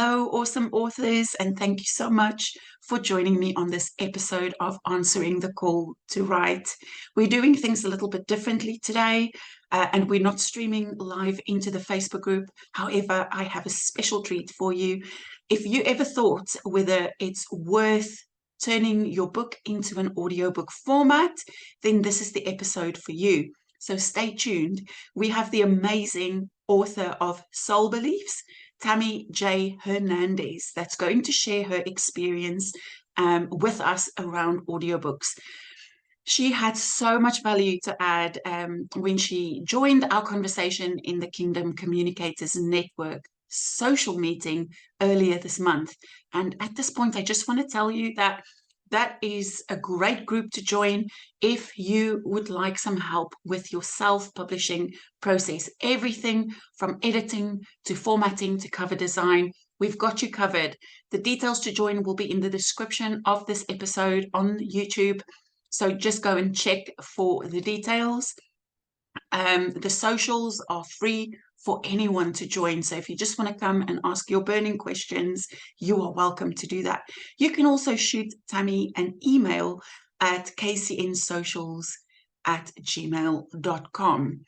Hello, awesome authors, and thank you so much for joining me on this episode of Answering the Call to Write. We're doing things a little bit differently today, and we're not streaming live into the Facebook group. However, I have a special treat for you. If you ever thought whether it's worth turning your book into an audiobook format, then this is the episode for you. So stay tuned. We have the amazing author of Soul Beliefs, Tammy J Hernandez, that's going to share her experience with us around audiobooks. She had so much value to add when she joined our conversation in the Kingdom Communicators Network social meeting earlier this month. And at this point, I just want to tell you that that is a great group to join if you would like some help with your self-publishing process. Everything from editing to formatting to cover design, we've got you covered. The details to join will be in the description of this episode on YouTube. So just go and check for the details. The socials are free for anyone to join. So if you just want to come and ask your burning questions, you are welcome to do that. You can also shoot Tammy an email at kcnsocials@gmail.com.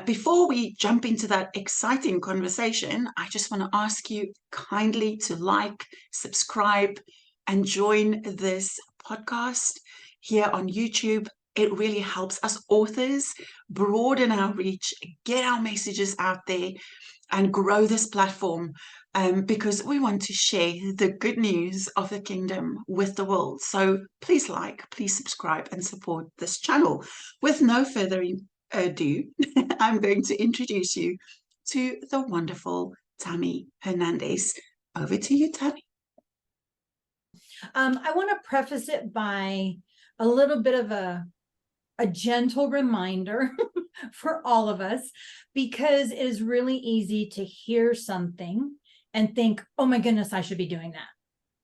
Before we jump into that exciting conversation, I just want to ask you kindly to like, subscribe, and join this podcast here on YouTube. It really helps us authors broaden our reach, get our messages out there, and grow this platform because we want to share the good news of the kingdom with the world. So please like, please subscribe, and support this channel. With no further ado, I'm going to introduce you to the wonderful Tammy Hernandez. Over to you, Tammy. I want to preface it by a little bit of a gentle reminder for all of us, because it is really easy to hear something and think, oh my goodness, I should be doing that.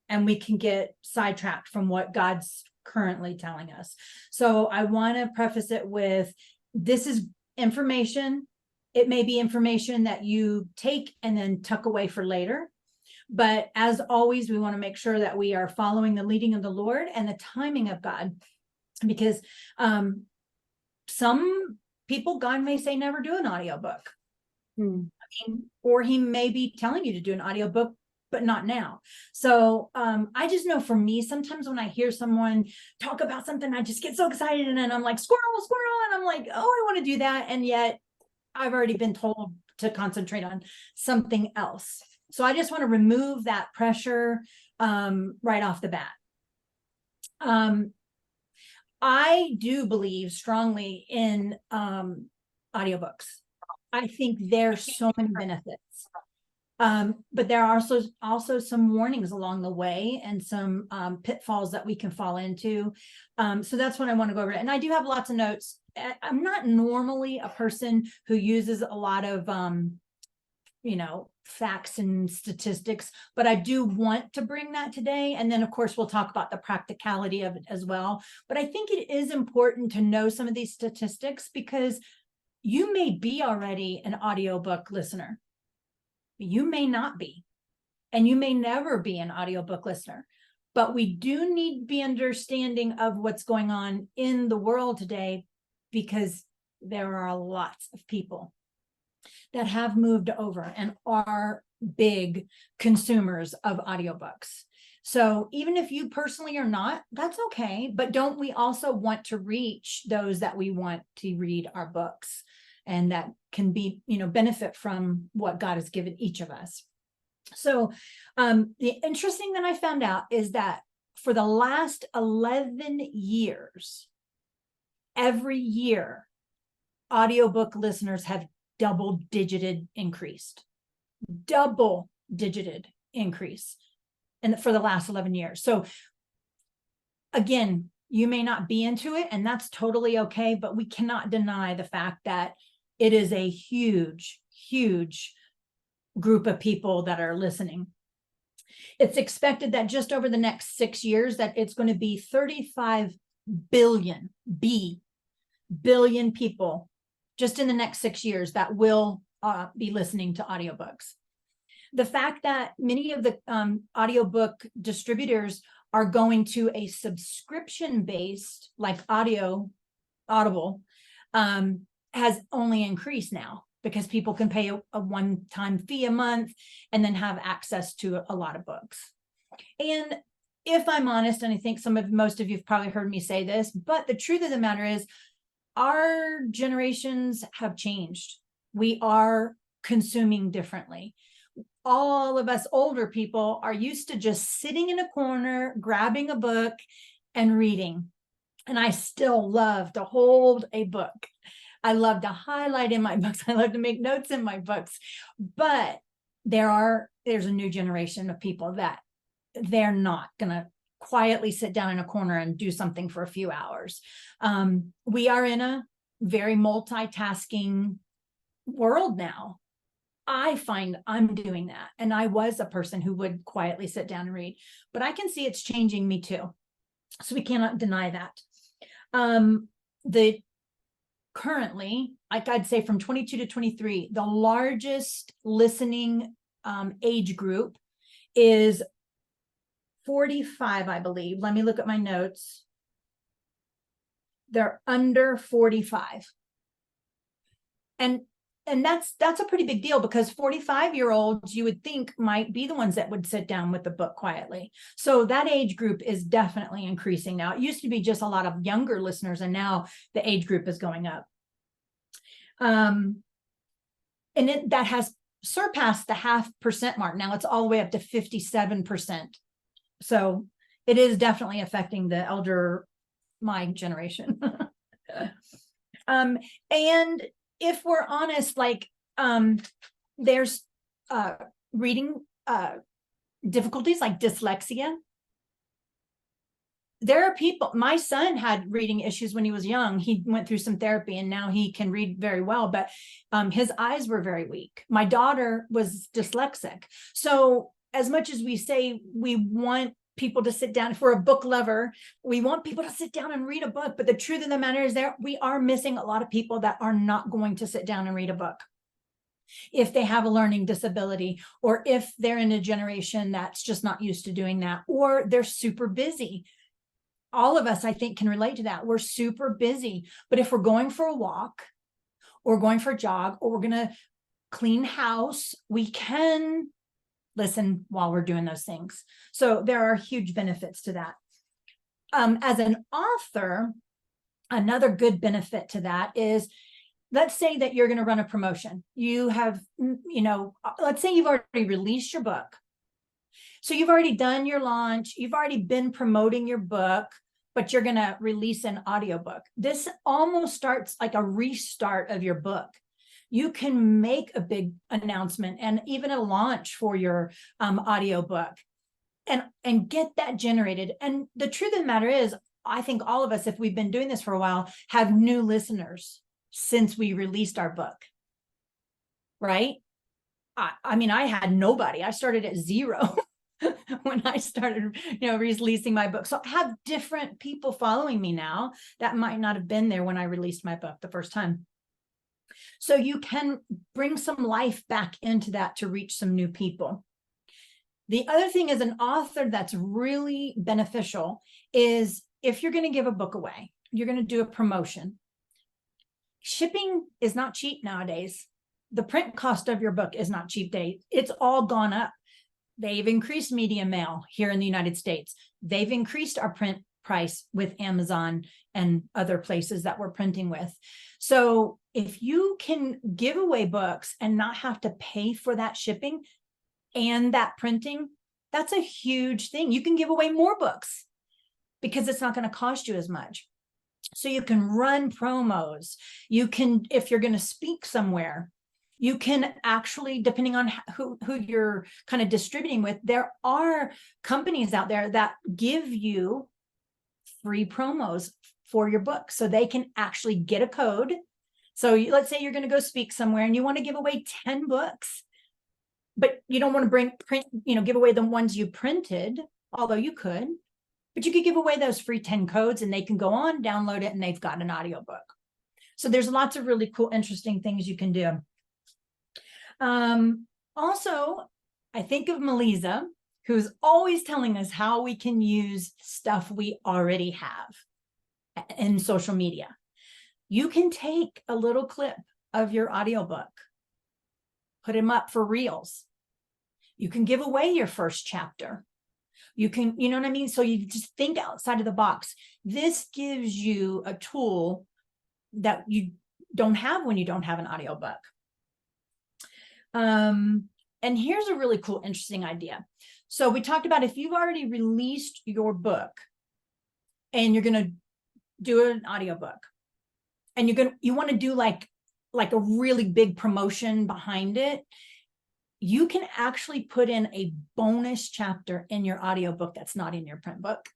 And we can get sidetracked from what God's currently telling us. So I want to preface it with, this is information. It may be information that you take and then tuck away for later. But as always, we want to make sure that we are following the leading of the Lord and the timing of God. Because some people, God may say never do an audiobook. I mean, or he may be telling you to do an audiobook, but not now. So I just know for me, sometimes when I hear someone talk about something, I just get so excited and then I'm like, squirrel, squirrel. And I'm like, oh, I want to do that. And yet I've already been told to concentrate on something else. So I just want to remove that pressure right off the bat. I do believe strongly in audiobooks. I think there's so many benefits. But there are also some warnings along the way and some pitfalls that we can fall into. So that's what I want to go over. And I do have lots of notes. I'm not normally a person who uses a lot of facts and statistics, but I do want to bring that today. And then of course, we'll talk about the practicality of it as well. But I think it is important to know some of these statistics because you may be already an audiobook listener. You may not be, and you may never be an audiobook listener, but we do need to be understanding of what's going on in the world today, because there are lots of people that have moved over and are big consumers of audiobooks. So even if you personally are not, that's okay. But don't we also want to reach those that we want to read our books and that can be, benefit from what God has given each of us? So the interesting that I found out is that for the last 11 years, every year, audiobook listeners have double-digited increase. And for the last 11 years. So again, you may not be into it, and that's totally okay, but we cannot deny the fact that it is a huge, huge group of people that are listening. It's expected that just over the next 6 years that it's going to be 35 billion people just in the next 6 years that will be listening to audiobooks. The fact that many of the audiobook distributors are going to a subscription-based, like Audible, has only increased now because people can pay a one-time fee a month and then have access to a lot of books. And if I'm honest, and I think most of you have probably heard me say this, but the truth of the matter is our generations have changed. We are consuming differently. All of us older people are used to just sitting in a corner, grabbing a book and reading. And I still love to hold a book. I love to highlight in my books. I love to make notes in my books. But there's a new generation of people that they're not going to quietly sit down in a corner and do something for a few hours. We are in a very multitasking world now. I find I'm doing that. And I was a person who would quietly sit down and read, but I can see it's changing me too. So we cannot deny that. Currently, like I'd say from 22 to 23, the largest listening age group is 45, I believe. Let me look at my notes. They're under 45. And that's a pretty big deal, because 45-year-olds you would think might be the ones that would sit down with the book quietly. So that age group is definitely increasing now. It used to be just a lot of younger listeners, and now the age group is going up. And that has surpassed the 0.5% mark. Now it's all the way up to 57%. So it is definitely affecting the elder, my generation. And if we're honest, like there's reading difficulties like dyslexia. There are people, my son had reading issues when he was young. He went through some therapy and now he can read very well, but his eyes were very weak. My daughter was dyslexic. So as much as we say we want people to sit down, if we're a book lover, we want people to sit down and read a book, but the truth of the matter is we are missing a lot of people that are not going to sit down and read a book if they have a learning disability, or if they're in a generation that's just not used to doing that, or they're super busy. All of us, I think, can relate to that. We're super busy, but if we're going for a walk or going for a jog, or we're going to clean house, we can listen while we're doing those things. So there are huge benefits to that. As an author, another good benefit to that is, let's say that you're going to run a promotion. You have, let's say you've already released your book. So you've already done your launch. You've already been promoting your book, but you're going to release an audiobook. This almost starts like a restart of your book. You can make a big announcement and even a launch for your audiobook and get that generated. And the truth of the matter is, I think all of us, if we've been doing this for a while, have new listeners since we released our book, right? I mean, I had nobody. I started at 0 when I started, releasing my book. So I have different people following me now that might not have been there when I released my book the first time. So you can bring some life back into that to reach some new people. The other thing as an author that's really beneficial is, if you're going to give a book away, you're going to do a promotion. Shipping is not cheap nowadays. The print cost of your book is not cheap. It's all gone up. They've increased media mail here in the United States. They've increased our print price with Amazon and other places that we're printing with. So if you can give away books and not have to pay for that shipping and that printing, that's a huge thing. You can give away more books because it's not going to cost you as much. So you can run promos. You can, if you're going to speak somewhere, you can actually, depending on who you're kind of distributing with, there are companies out there that give you free promos for your book, so they can actually get a code. So let's say you're going to go speak somewhere and you want to give away 10 books, but you don't want to give away the ones you printed, although you could, but you could give away those free 10 codes and they can go on, download it, and they've got an audiobook. So there's lots of really cool, interesting things you can do. Also, I think of Meliza, who's always telling us how we can use stuff we already have in social media. You can take a little clip of your audiobook, put them up for reels. You can give away your first chapter. You can, you know what I mean? So you just think outside of the box. This gives you a tool that you don't have when you don't have an audiobook. And here's a really cool, interesting idea. So we talked about if you've already released your book and you're going to do an audiobook and you want to do like a really big promotion behind it, you can actually put in a bonus chapter in your audiobook that's not in your print book,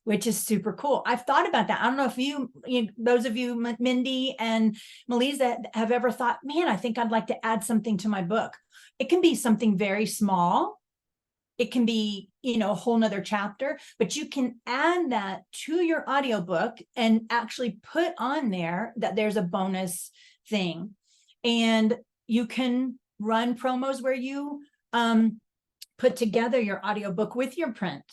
which is super cool. I've thought about that. I don't know if you those of you, Mindy and Meliza, have ever thought, man, I think I'd like to add something to my book. It can be something very small. It can be, a whole nother chapter, but you can add that to your audiobook and actually put on there that there's a bonus thing. And you can run promos where you put together your audiobook with your print,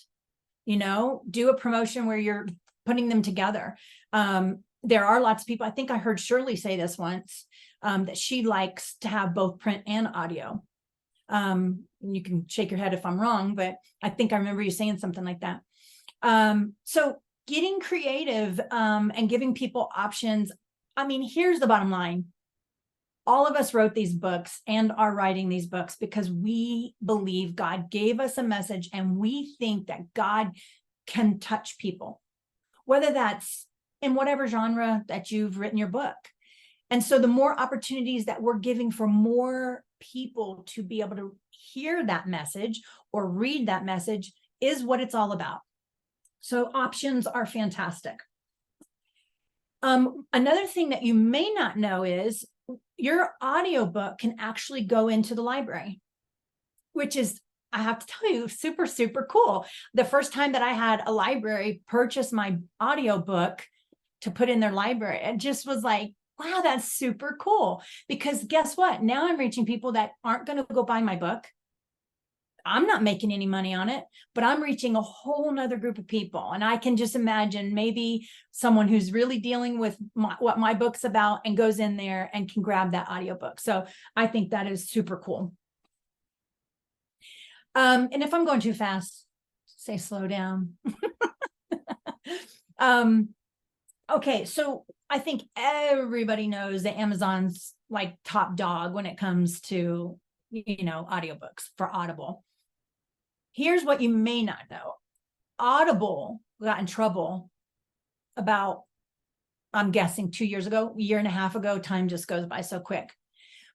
do a promotion where you're putting them together. There are lots of people, I think I heard Shirley say this once, that she likes to have both print and audio. You can shake your head if I'm wrong, but I think I remember you saying something like that. So getting creative and giving people options. I mean, here's the bottom line. All of us wrote these books and are writing these books because we believe God gave us a message and we think that God can touch people, whether that's in whatever genre that you've written your book. And so the more opportunities that we're giving for more people to be able to hear that message or read that message is what it's all about. So options are fantastic. Another thing that you may not know is your audiobook can actually go into the library, which is, I have to tell you, super, super cool. The first time that I had a library purchase my audiobook to put in their library, it just was like, wow, that's super cool. Because guess what? Now I'm reaching people that aren't going to go buy my book. I'm not making any money on it, but I'm reaching a whole nother group of people. And I can just imagine maybe someone who's really dealing with what my book's about and goes in there and can grab that audiobook. So I think that is super cool. And if I'm going too fast, say slow down. Okay, so I think everybody knows that Amazon's like top dog when it comes to, audiobooks for Audible. Here's what you may not know. Audible got in trouble about, I'm guessing 2 years ago, a year and a half ago. Time just goes by so quick.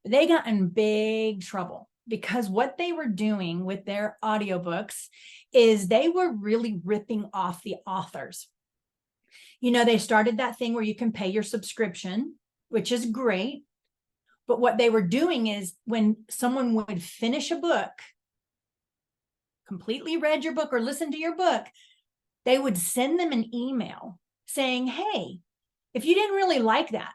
They got in big trouble because what they were doing with their audiobooks is they were really ripping off the authors. They started that thing where you can pay your subscription, which is great. But what they were doing is when someone would finish a book, completely read your book or listened to your book, they would send them an email saying, hey, if you didn't really like that,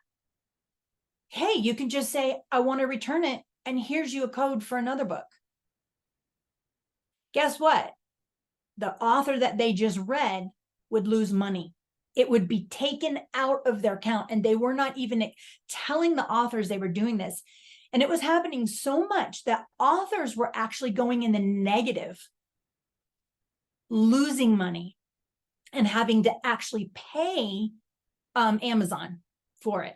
hey, you can just say, I want to return it. And here's you a code for another book. Guess what? The author that they just read would lose money. It would be taken out of their account. And they were not even telling the authors they were doing this. And it was happening so much that authors were actually going in the negative, losing money and having to actually pay Amazon for it.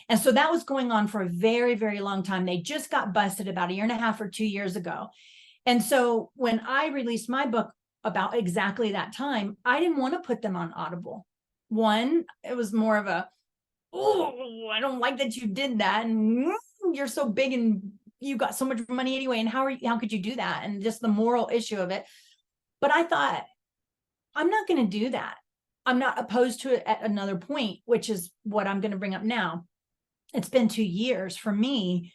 And so that was going on for a very, very long time. They just got busted about a year and a half or 2 years ago. And so when I released my book about exactly that time, I didn't want to put them on Audible. One, it was more of a, oh, I don't like that you did that. And you're so big and you got so much money anyway. And how could you do that? And just the moral issue of it. But I thought, I'm not going to do that. I'm not opposed to it at another point, which is what I'm going to bring up now. It's been 2 years for me.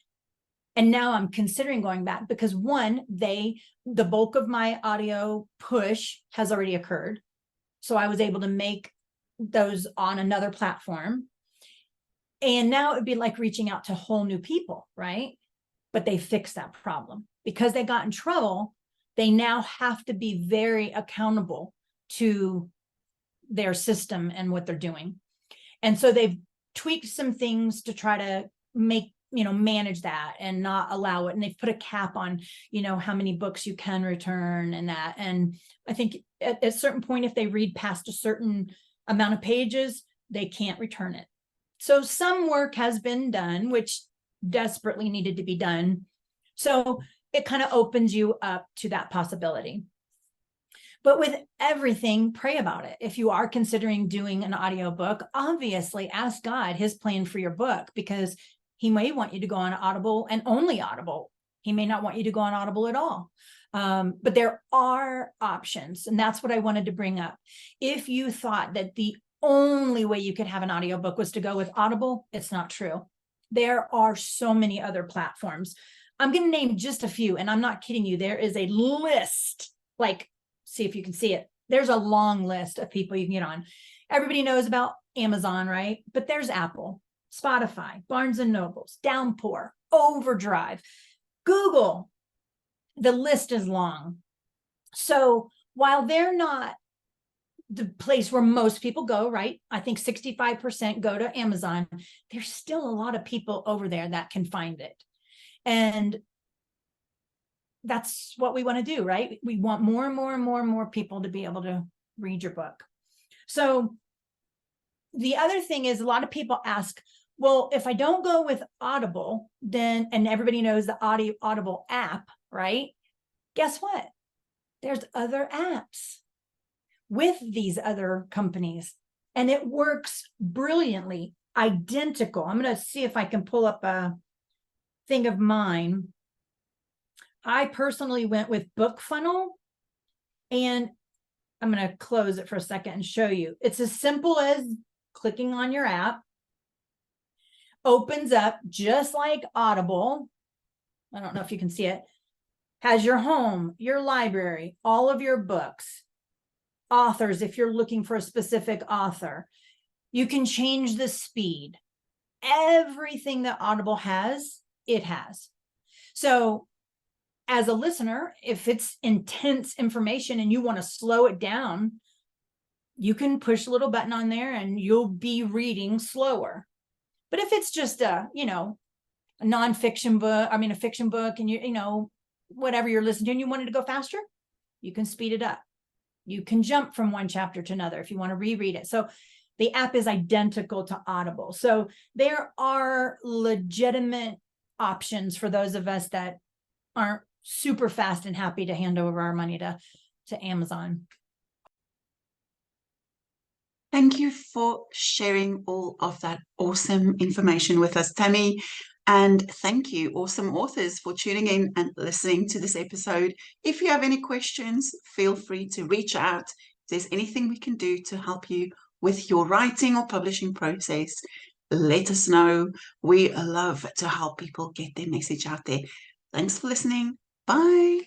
And now I'm considering going back because one, the bulk of my audio push has already occurred. So I was able to make those on another platform. And now it would be like reaching out to whole new people, right? but they fixed that problem. Because they got in trouble, they now have to be very accountable to their system and what they're doing. And so they've tweaked some things to try to make, manage that and not allow it. And they've put a cap on, how many books you can return and that. And I think at a certain point, if they read past a certain amount of pages, they can't return it. So some work has been done, which desperately needed to be done. So it kind of opens you up to that possibility. But with everything, pray about it. If you are considering doing an audiobook, obviously ask God his plan for your book, because he may want you to go on Audible and only Audible. He may not want you to go on Audible at all. But there are options. And that's what I wanted to bring up. If you thought that the only way you could have an audiobook was to go with Audible, it's not true. There are so many other platforms. I'm going to name just a few, and I'm not kidding you. There is a list, see if you can see it. There's a long list of people you can get on. Everybody knows about Amazon, right? But there's Apple, Spotify, Barnes and Nobles, Downpour, Overdrive, Google. The list is long. So while they're not the place where most people go, right? I think 65% go to Amazon. There's still a lot of people over there that can find it. And that's what we want to do, right? We want more and more and more and more people to be able to read your book. So the other thing is, a lot of people ask, well, if I don't go with Audible, then, and everybody knows the Audible app, right? Guess what? There's other apps with these other companies, and it works brilliantly, identical. I'm going to see if I can pull up a thing of mine. I personally went with BookFunnel, and I'm going to close it for a second and show you. It's as simple as clicking on your app, opens up just like Audible. I don't know if you can see it. Has your home, your library, all of your books, authors, if you're looking for a specific author. You can change the speed. Everything that Audible has, it has. So as a listener, if it's intense information and you want to slow it down, you can push a little button on there and you'll be reading slower. But if it's just a nonfiction book, a fiction book, and whatever you're listening to, and you wanted to go faster, you can speed it up. You can jump from one chapter to another if you want to reread it. So the app is identical to Audible. So there are legitimate options for those of us that aren't super fast and happy to hand over our money to Amazon. Thank you for sharing all of that awesome information with us, Tammy. And thank you, awesome authors, for tuning in and listening to this episode. If you have any questions, feel free to reach out. If there's anything we can do to help you with your writing or publishing process, let us know. We love to help people get their message out there. Thanks for listening. Bye.